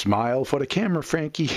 Smile for the camera, Frankie.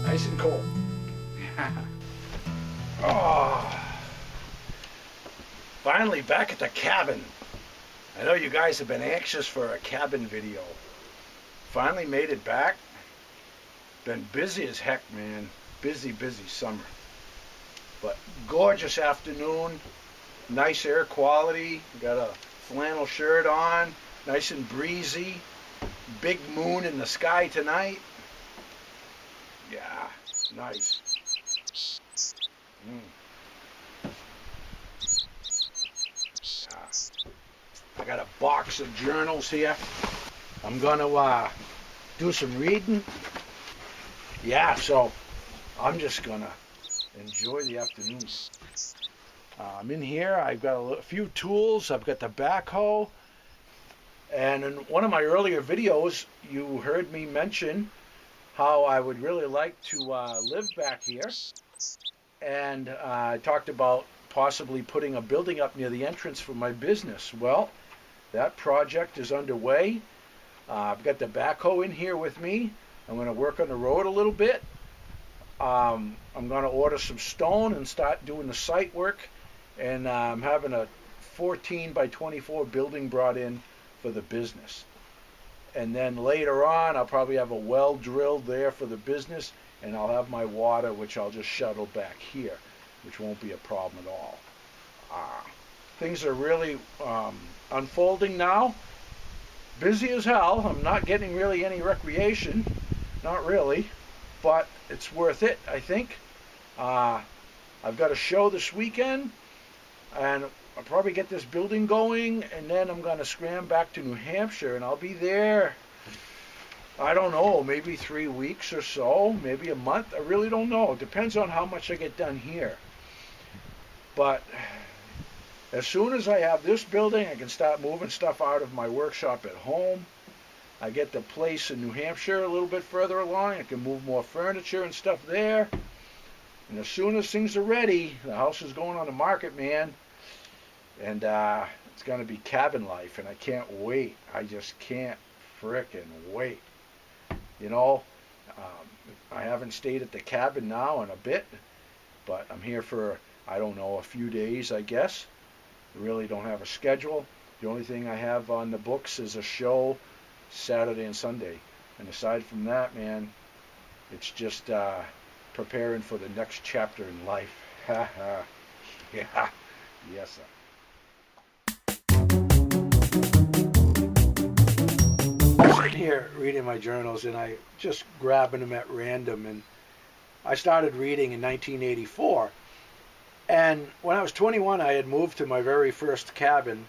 Nice and cold. Oh, finally back at the cabin. I know you guys have been anxious for a cabin video. Finally made it back. Been busy as heck, man. Busy summer. But gorgeous afternoon. Nice air quality. Got a flannel shirt on. Nice and breezy. Big moon in the sky tonight. Yeah, nice. I got a box of journals here. I'm gonna do some reading. Yeah, so I'm just gonna enjoy the afternoon. I'm in here. I've got a few tools. I've got the backhoe. And in one of my earlier videos, you heard me mention how I would really like to live back here. And I talked about possibly putting a building up near the entrance for my business. Well, that project is underway. I've got the backhoe in here with me. I'm going to work on the road a little bit. I'm going to order some stone and start doing the site work. And I'm having a 14 by 24 building brought in for the business. And then later on, I'll probably have a well drilled there for the business, and I'll have my water, which I'll just shuttle back here, which won't be a problem at all. Things are really unfolding now. Busy as hell. I'm not getting really any recreation. Not really. But it's worth it, I think. I've got a show this weekend, and I'll probably get this building going, and then I'm going to scram back to New Hampshire, and I'll be there, I don't know, maybe 3 weeks or so, maybe a month. I really don't know. It depends on how much I get done here. But as soon as I have this building, I can start moving stuff out of my workshop at home. I get the place in New Hampshire a little bit further along. I can move more furniture and stuff there. And as soon as things are ready, the house is going on the market, man. And it's going to be cabin life, and I can't wait. I just can't frickin' wait. You know, I haven't stayed at the cabin now in a bit, but I'm here for, I don't know, a few days, I guess. I really don't have a schedule. The only thing I have on the books is a show Saturday and Sunday. And aside from that, man, it's just preparing for the next chapter in life. Ha ha. Yeah. Yes, sir. I'm sitting here reading my journals, and I just grabbing them at random, and I started reading in 1984. And when I was 21, I had moved to my very first cabin.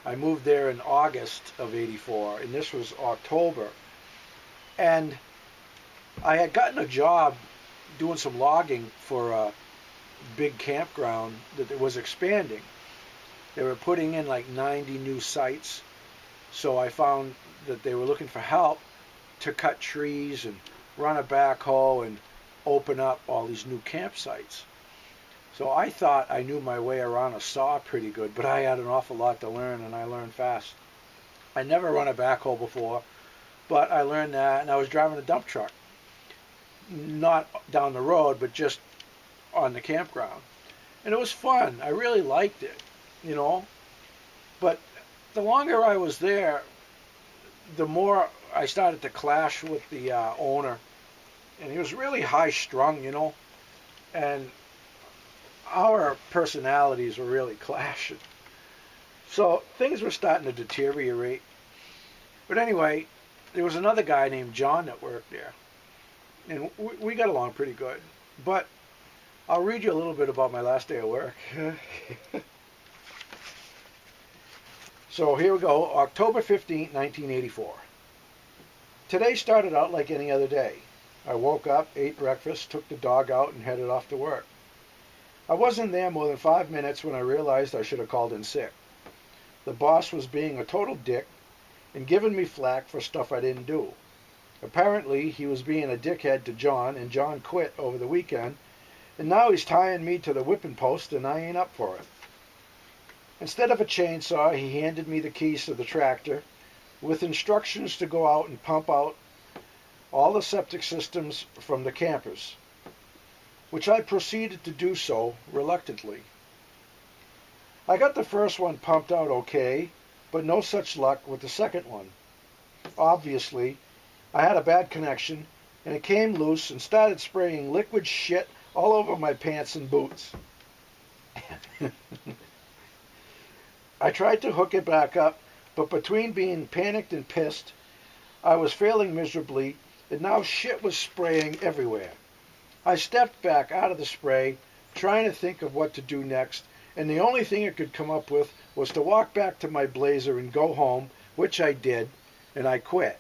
I moved there in August of 84, and this was October. And I had gotten a job doing some logging for a big campground that was expanding. They were putting in like 90 new sites. So I found that they were looking for help to cut trees and run a backhoe and open up all these new campsites. So I thought I knew my way around a saw pretty good, but I had an awful lot to learn, and I learned fast. I never run a backhoe before, but I learned that, and I was driving a dump truck. Not down the road, but just on the campground. And it was fun. I really liked it, you know. But the longer I was there, the more I started to clash with the owner. And he was really high-strung, you know. And our personalities were really clashing. So things were starting to deteriorate. But anyway, there was another guy named John that worked there. And we got along pretty good. But I'll read you a little bit about my last day of work. So here we go, October 15th, 1984. Today started out like any other day. I woke up, ate breakfast, took the dog out, and headed off to work. I wasn't there more than 5 minutes when I realized I should have called in sick. The boss was being a total dick and giving me flack for stuff I didn't do. Apparently, he was being a dickhead to John, and John quit over the weekend, and now he's tying me to the whipping post, and I ain't up for it. Instead of a chainsaw, he handed me the keys to the tractor with instructions to go out and pump out all the septic systems from the campers, which I proceeded to do so reluctantly. I got the first one pumped out okay, but no such luck with the second one. Obviously, I had a bad connection, and it came loose and started spraying liquid shit all over my pants and boots. I tried to hook it back up, but between being panicked and pissed, I was failing miserably, and now shit was spraying everywhere. I stepped back out of the spray, trying to think of what to do next, and the only thing I could come up with was to walk back to my blazer and go home, which I did, and I quit.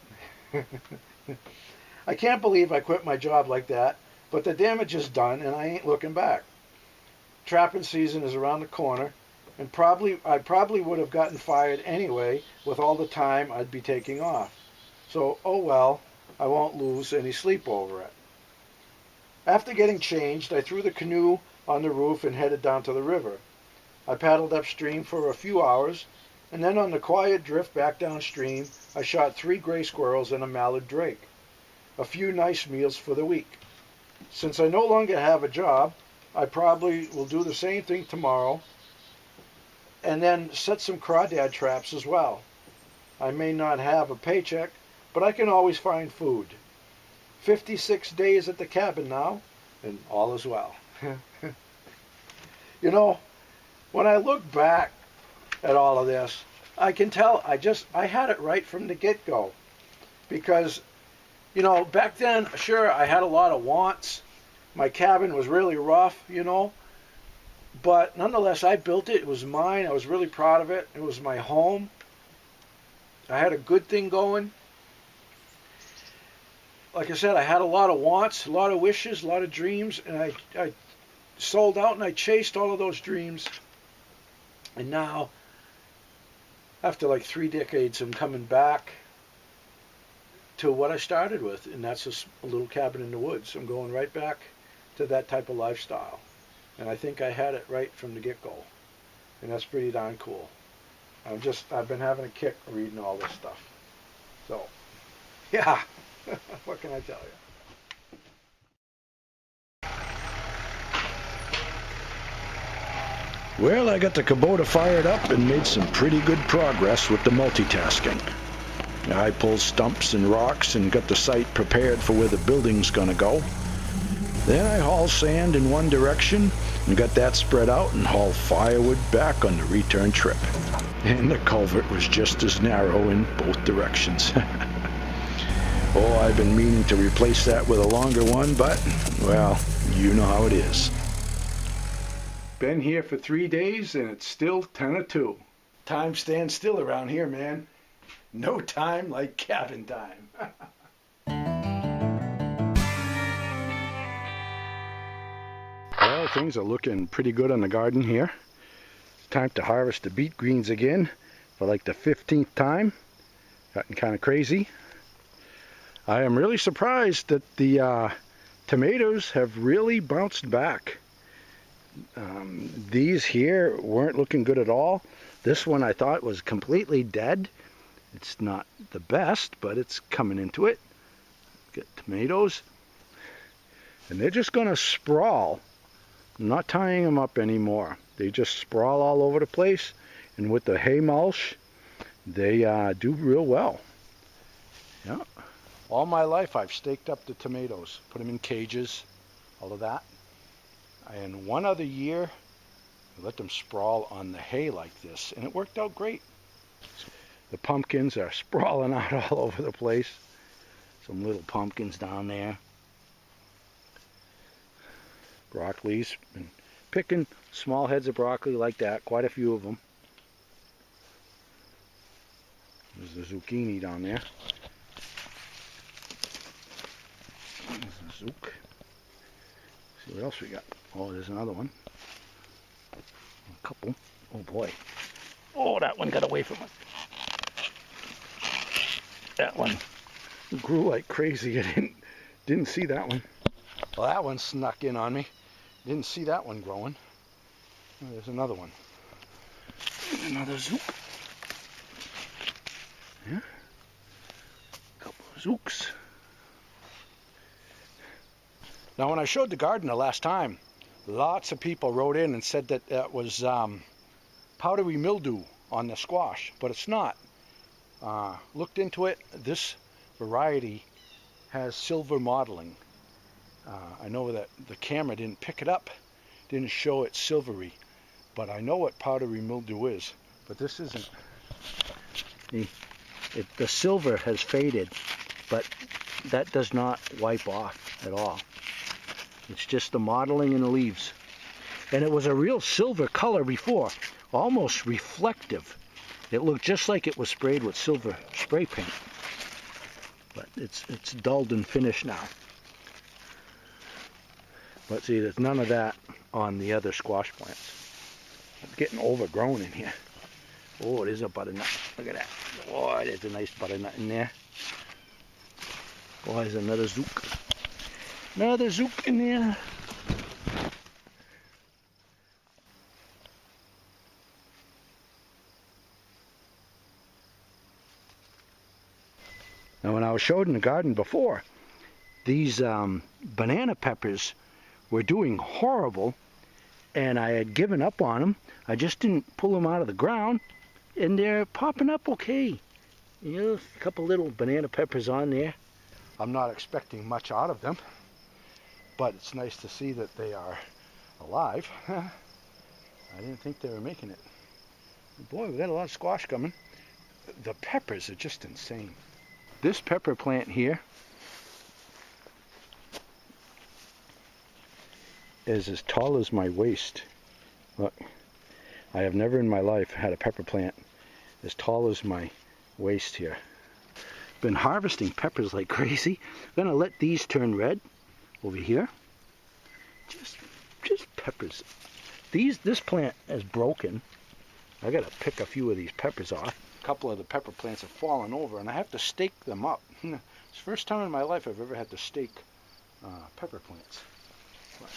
I can't believe I quit my job like that, but the damage is done, and I ain't looking back. Trapping season is around the corner, and I probably would have gotten fired anyway with all the time I'd be taking off. So, oh well, I won't lose any sleep over it. After getting changed, I threw the canoe on the roof and headed down to the river. I paddled upstream for a few hours, and then on the quiet drift back downstream, I shot 3 gray squirrels and a mallard drake. A few nice meals for the week. Since I no longer have a job, I probably will do the same thing tomorrow, and then set some crawdad traps as well. I may not have a paycheck, but I can always find food. 56 days at the cabin now, and all is well. You know, when I look back at all of this, I can tell I had it right from the get-go. Because, you know, back then, sure, I had a lot of wants. My cabin was really rough, you know. But nonetheless, I built it. It was mine. I was really proud of it. It was my home. I had a good thing going. Like I said, I had a lot of wants, a lot of wishes, a lot of dreams, and I sold out and I chased all of those dreams. And now, after like 3 decades, I'm coming back to what I started with, and that's a little cabin in the woods. I'm going right back to that type of lifestyle. And I think I had it right from the get-go. And that's pretty darn cool. I've been having a kick reading all this stuff. So, yeah, what can I tell you? Well, I got the Kubota fired up and made some pretty good progress with the multitasking. I pulled stumps and rocks and got the site prepared for where the building's gonna go. Then I hauled sand in one direction and got that spread out and hauled firewood back on the return trip. And the culvert was just as narrow in both directions. Oh, I've been meaning to replace that with a longer one, but, well, you know how it is. Been here for 3 days and it's still 10:02. Time stands still around here, man. No time like cabin time. Well, things are looking pretty good on the garden here. Time to harvest the beet greens again for like the 15th time. Gotten kind of crazy. I am really surprised that the tomatoes have really bounced back. These here weren't looking good at all. This one I thought was completely dead. It's not the best, but it's coming into it. Get tomatoes. And they're just going to sprawl. I'm not tying them up anymore. They just sprawl all over the place. And with the hay mulch, they do real well. Yeah. All my life I've staked up the tomatoes, put them in cages, all of that. And one other year, I let them sprawl on the hay like this, and it worked out great. The pumpkins are sprawling out all over the place. Some little pumpkins down there. Broccolis, and picking small heads of broccoli like that, quite a few of them. There's the zucchini down there. There's a zook. See what else we got. Oh, there's another one. A couple. Oh boy. Oh, that one got away from it. That one grew like crazy. I didn't see that one. Well, that one snuck in on me. Didn't see that one growing. Oh, there's another one. There's another zook. Yeah. A couple of zooks. Now, when I showed the garden the last time, lots of people wrote in and said that that was powdery mildew on the squash, but it's not. Looked into it. This variety has silver mottling. I know that the camera didn't pick it up, didn't show it silvery, but I know what powdery mildew is. But this isn't. The silver has faded, but that does not wipe off at all. It's just the mottling in the leaves. And it was a real silver color before, almost reflective. It looked just like it was sprayed with silver spray paint. But it's dulled and finished now. But see, there's none of that on the other squash plants. It's getting overgrown in here. Oh, there's a butternut. Look at that. Oh, there's a nice butternut in there. Oh, there's another zook. Another zook in there. Now, when I was showed in the garden before, these banana peppers were doing horrible, and I had given up on them. I just didn't pull them out of the ground, and they're popping up okay. You know, a couple little banana peppers on there. I'm not expecting much out of them, but it's nice to see that they are alive. I didn't think they were making it. Boy, we got a lot of squash coming. The peppers are just insane. This pepper plant here is as tall as my waist. Look, I have never in my life had a pepper plant as tall as my waist here. Been harvesting peppers like crazy. I'm gonna let these turn red over here. Just peppers. This plant is broken. I gotta pick a few of these peppers off. A couple of the pepper plants have fallen over, and I have to stake them up. It's the first time in my life I've ever had to stake pepper plants. But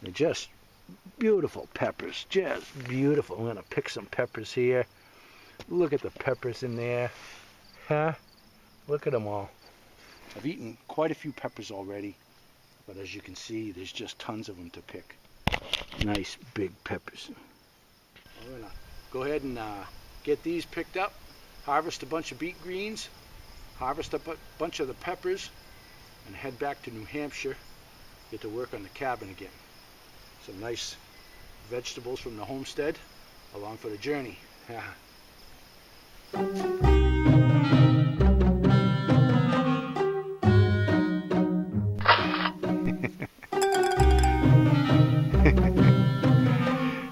they're just beautiful peppers, just beautiful. I'm gonna pick some peppers here. Look at the peppers in there. Huh? Look at them all. I've eaten quite a few peppers already, but as you can see, there's just tons of them to pick. Nice big peppers. I'm gonna go ahead and get these picked up, harvest a bunch of beet greens, harvest a bunch of the peppers, and head back to New Hampshire, get to work on the cabin again. Some nice vegetables from the homestead along for the journey.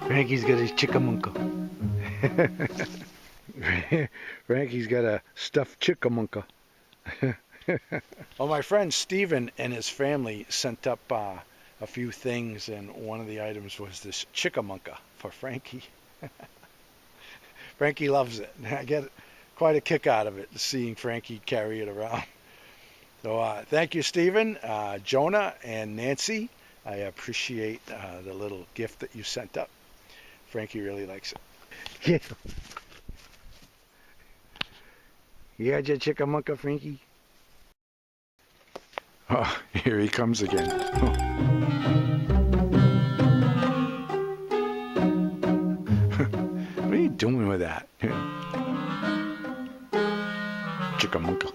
Frankie's got his chickamunka. Frankie's got a stuffed chickamunka. Well, my friend Steven and his family sent up a few things, and one of the items was this chickamunka for Frankie. Frankie loves it. I get quite a kick out of it, seeing Frankie carry it around. So thank you, Steven, Jonah, and Nancy. I appreciate the little gift that you sent up. Frankie really likes it. Yeah. You got your chickamunka, Frankie? Oh, here he comes again. What are you doing with that? Chickamunka.